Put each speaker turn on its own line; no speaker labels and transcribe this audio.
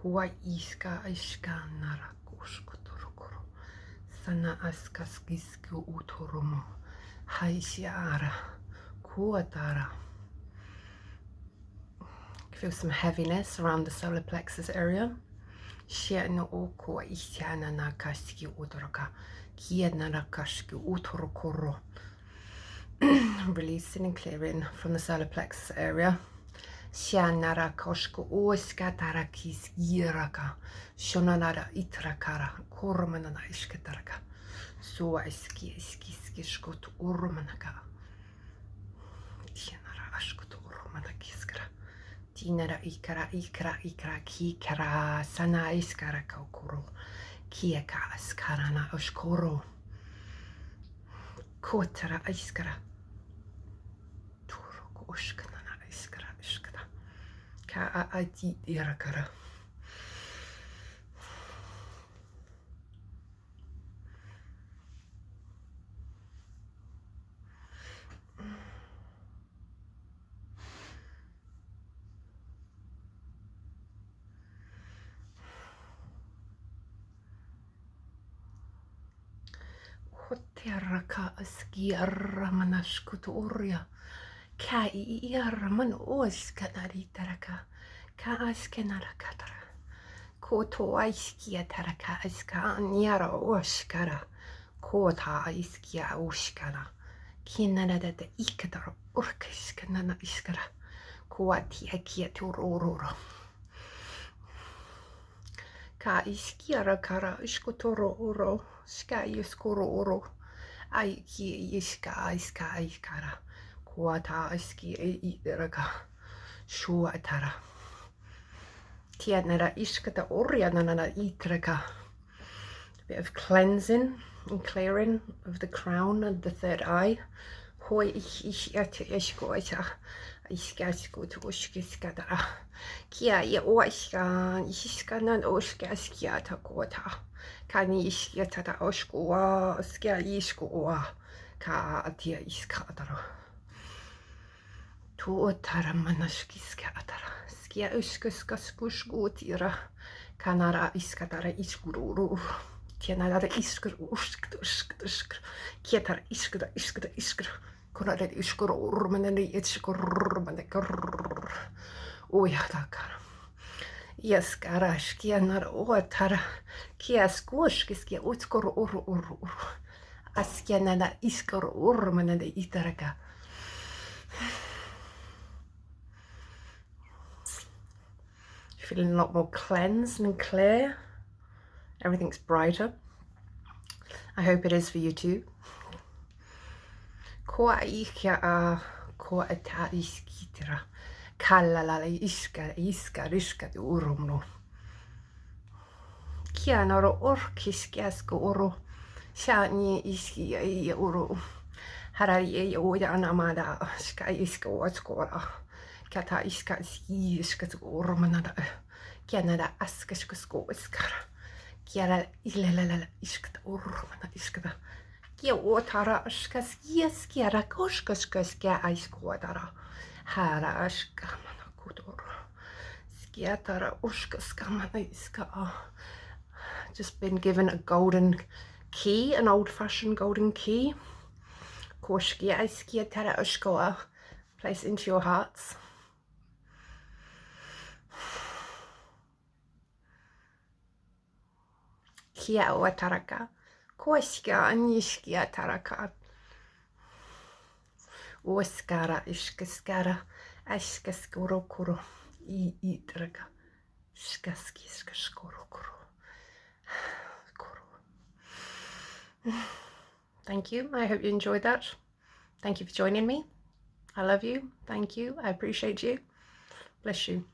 Kuwa iska nara kushkuturukuru. Sana askaskisku uturumu. Haishiara. Kuatara. Feel some heaviness around the solar plexus area. Shia no o kuwa ishana na kaski uturuka. Kia nara kaski uturukuru. Releasing and clearing from the solar plexus area. Shanara koshko oskatara kis giraka. Shonanara itrakara. Kormanana ishkataraka. So iskishkot urmanaka. Tianara ashkot urmanakiskara. Tinara ikra kikara. Sana iskara kaukuru. Kieka askarana oshkoro. Kotara iskara. Turok oshkanana iskara ishkara. Ka ati irakara. Hoteraka askiara manashkuturia. Ka iara man oskanari taraka. Ka askenara katara. Koto aiskia taraka aska niara oskara. Kota aiskia oskara. Kinana da ikadara urkiskanana iskara. Kuati akia turororo. Ka iskiara kara iskotoro oro. Ska iskoro oro. Aiki iska iskara. Kuata iski iiraga. Shuatara. Tianara iskata orianana itraka. A bit of cleansing and clearing of the crown and the third eye. Hoi ishkoita. Iskasko to uskiskatara. Kia ya oiska. Iskanan oskaskiata kota. Kani iskiata oskua. Skia iskua. Ka atia iskatara. Tuotara manashkiskatara. Skia uskaskuskuskutira. Kanara iskatara iskururu. Tianara iskrusktusktusk. Kietara iskra. Konara iskururmanani iskururmanakar. Uyatakara. Yaskara skianara otara. Kiaskuskiskia utskururu. Askianana iskururmanani itaraka. Feeling a lot more cleansed and clear. Everything's brighter. I hope it is for you too. Koa ikia a koa ta iskitira. Kallalala iska urumno. Kia noro orkiskiasko oro. Shani iski oro. Harari oya anamada. Ska iska watskora. Kata iska iska urmanada. Kianada askasko iskara. Kiara ilala iskata urmana iskata. Kia otara askas kiara koskaskas kia aiskoatara. Hara askamana kutor. Skiatara uskaskamana iska. Just been given a golden key, an old-fashioned golden key. Koshkia iskiatara uskoa. Place into your hearts. Kia o taraka. Koiskia anishkia taraka. Oskara iskaskara. Askaskurokuro. Itraka. Skaskiskurokuro. Thank you. I hope you enjoyed that. Thank you for joining me. I love you. Thank you. I appreciate you. Bless you.